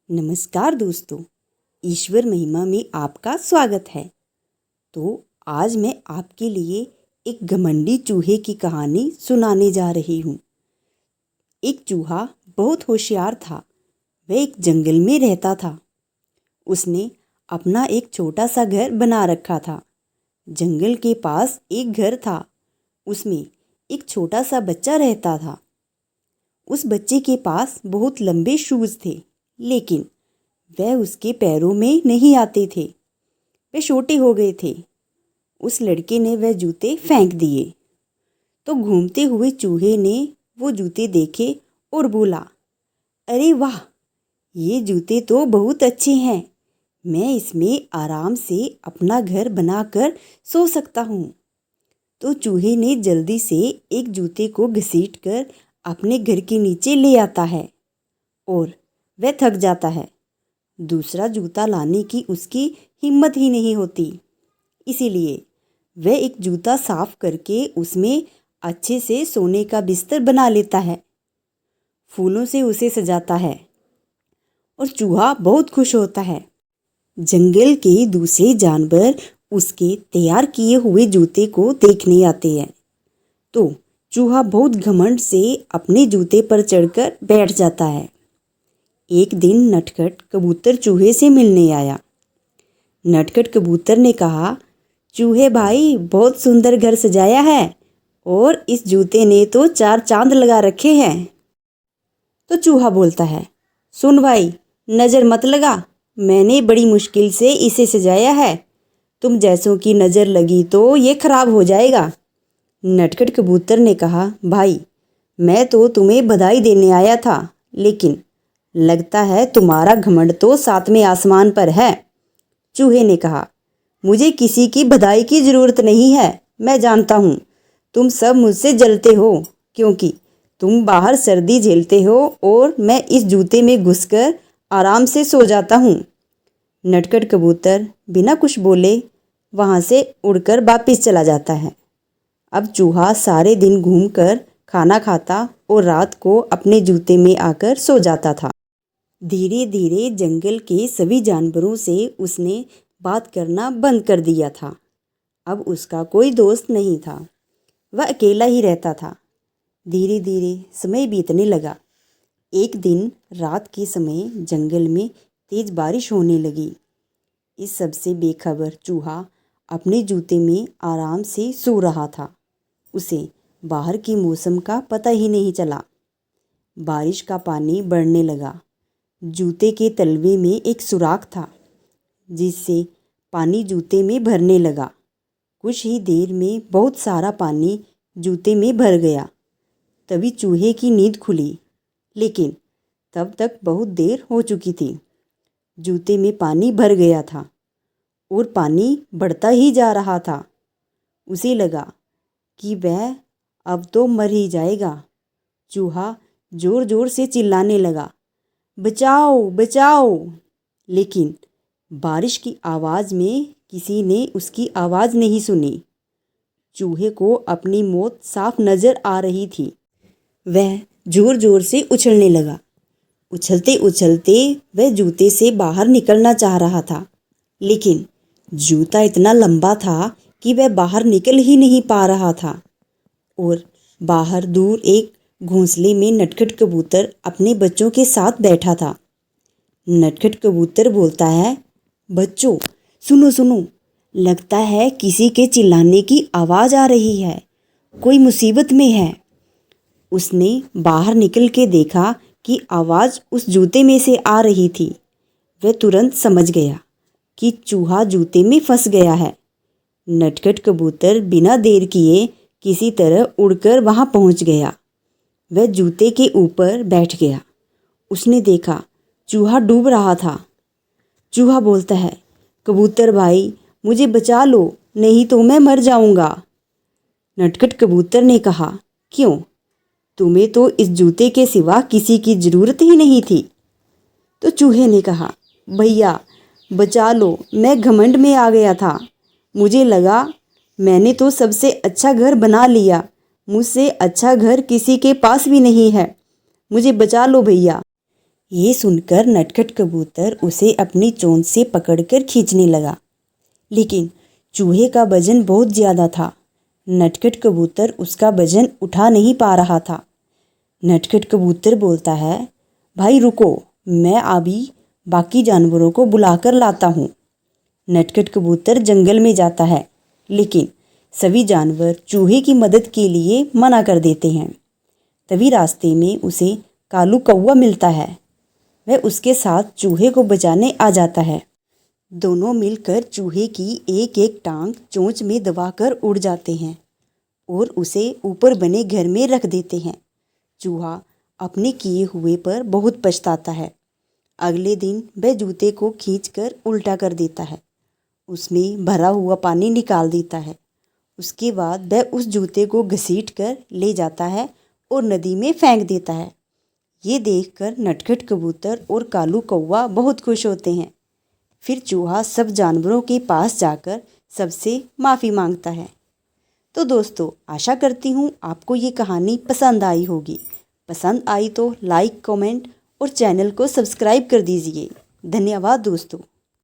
नमस्कार दोस्तों, ईश्वर महिमा में आपका स्वागत है। तो आज मैं आपके लिए एक घमंडी चूहे की कहानी सुनाने जा रही हूँ। एक चूहा बहुत होशियार था। वह एक जंगल में रहता था। उसने अपना एक छोटा सा घर बना रखा था। जंगल के पास एक घर था। उसमें एक छोटा सा बच्चा रहता था। उस बच्चे के पास बहुत लंबे शूज़ थे, लेकिन वह उसके पैरों में नहीं आते थे। वे छोटे हो गए थे। उस लड़के ने वह जूते फेंक दिए तो घूमते हुए चूहे ने वो जूते देखे और बोला, अरे वाह, ये जूते तो बहुत अच्छे हैं। मैं इसमें आराम से अपना घर बनाकर सो सकता हूँ। तो चूहे ने जल्दी से एक जूते को घसीटकर अपने घर के नीचे ले आता है और वह थक जाता है। दूसरा जूता लाने की उसकी हिम्मत ही नहीं होती। इसीलिए वह एक जूता साफ करके उसमें अच्छे से सोने का बिस्तर बना लेता है। फूलों से उसे सजाता है और चूहा बहुत खुश होता है। जंगल के दूसरे जानवर उसके तैयार किए हुए जूते को देखने आते हैं। तो चूहा बहुत घमंड से अपने जूते पर चढ़कर बैठ जाता है। एक दिन नटखट कबूतर चूहे से मिलने आया। नटखट कबूतर ने कहा, चूहे भाई, बहुत सुंदर घर सजाया है और इस जूते ने तो 4 चांद लगा रखे हैं। तो चूहा बोलता है, सुन भाई, नज़र मत लगा, मैंने बड़ी मुश्किल से इसे सजाया है। तुम जैसों की नज़र लगी तो ये खराब हो जाएगा। नटखट कबूतर ने कहा, भाई, मैं तो तुम्हें बधाई देने आया था, लेकिन लगता है तुम्हारा घमंड तो 7वें आसमान पर है। चूहे ने कहा, मुझे किसी की बधाई की ज़रूरत नहीं है। मैं जानता हूँ तुम सब मुझसे जलते हो, क्योंकि तुम बाहर सर्दी झेलते हो और मैं इस जूते में घुसकर आराम से सो जाता हूँ। नटखट कबूतर बिना कुछ बोले वहाँ से उड़कर वापस चला जाता है। अब चूहा सारे दिन घूमकर खाना खाता और रात को अपने जूते में आकर सो जाता था। धीरे धीरे जंगल के सभी जानवरों से उसने बात करना बंद कर दिया था। अब उसका कोई दोस्त नहीं था। वह अकेला ही रहता था। धीरे धीरे समय बीतने लगा। एक दिन रात के समय जंगल में तेज बारिश होने लगी। इस सब से बेखबर चूहा अपने जूते में आराम से सो रहा था। उसे बाहर के मौसम का पता ही नहीं चला। बारिश का पानी बढ़ने लगा। जूते के तलवे में एक सुराख था, जिससे पानी जूते में भरने लगा। कुछ ही देर में बहुत सारा पानी जूते में भर गया। तभी चूहे की नींद खुली, लेकिन तब तक बहुत देर हो चुकी थी। जूते में पानी भर गया था और पानी बढ़ता ही जा रहा था। उसे लगा कि वह अब तो मर ही जाएगा। चूहा जोर जोर से चिल्लाने लगा, बचाओ बचाओ, लेकिन बारिश की आवाज़ में किसी ने उसकी आवाज़ नहीं सुनी। चूहे को अपनी मौत साफ नज़र आ रही थी। वह जोर जोर से उछलने लगा। उछलते उछलते वह जूते से बाहर निकलना चाह रहा था, लेकिन जूता इतना लंबा था कि वह बाहर निकल ही नहीं पा रहा था। और बाहर दूर एक घोंसले में नटखट कबूतर अपने बच्चों के साथ बैठा था। नटखट कबूतर बोलता है, बच्चों सुनो सुनो, लगता है किसी के चिल्लाने की आवाज़ आ रही है। कोई मुसीबत में है। उसने बाहर निकल के देखा कि आवाज़ उस जूते में से आ रही थी। वह तुरंत समझ गया कि चूहा जूते में फंस गया है। नटखट कबूतर बिना देर किए किसी तरह उड़कर वहाँ पहुँच गया। वह जूते के ऊपर बैठ गया। उसने देखा चूहा डूब रहा था। चूहा बोलता है, कबूतर भाई, मुझे बचा लो, नहीं तो मैं मर जाऊंगा। नटखट कबूतर ने कहा, क्यों? तुम्हें तो इस जूते के सिवा किसी की ज़रूरत ही नहीं थी। तो चूहे ने कहा, भैया बचा लो, मैं घमंड में आ गया था। मुझे लगा मैंने तो सबसे अच्छा घर बना लिया। मुझसे अच्छा घर किसी के पास भी नहीं है। मुझे बचा लो भैया। ये सुनकर नटखट कबूतर उसे अपनी चोंच से पकड़कर खींचने लगा, लेकिन चूहे का वजन बहुत ज़्यादा था। नटखट कबूतर उसका वजन उठा नहीं पा रहा था। नटखट कबूतर बोलता है, भाई रुको, मैं अभी बाकी जानवरों को बुलाकर लाता हूँ। नटखट कबूतर जंगल में जाता है, लेकिन सभी जानवर चूहे की मदद के लिए मना कर देते हैं। तभी रास्ते में उसे कालू कौवा मिलता है। वह उसके साथ चूहे को बचाने आ जाता है। दोनों मिलकर चूहे की एक एक टांग चोंच में दबाकर उड़ जाते हैं और उसे ऊपर बने घर में रख देते हैं। चूहा अपने किए हुए पर बहुत पछताता है। अगले दिन वह जूते को खींचकर उल्टा कर देता है, उसमें भरा हुआ पानी निकाल देता है। उसके बाद वह उस जूते को घसीट कर ले जाता है और नदी में फेंक देता है। ये देखकर नटखट कबूतर और कालू कौवा बहुत खुश होते हैं। फिर चूहा सब जानवरों के पास जाकर सबसे माफ़ी मांगता है। तो दोस्तों, आशा करती हूँ आपको ये कहानी पसंद आई होगी। पसंद आई तो लाइक, कमेंट और चैनल को सब्सक्राइब कर दीजिए। धन्यवाद दोस्तों।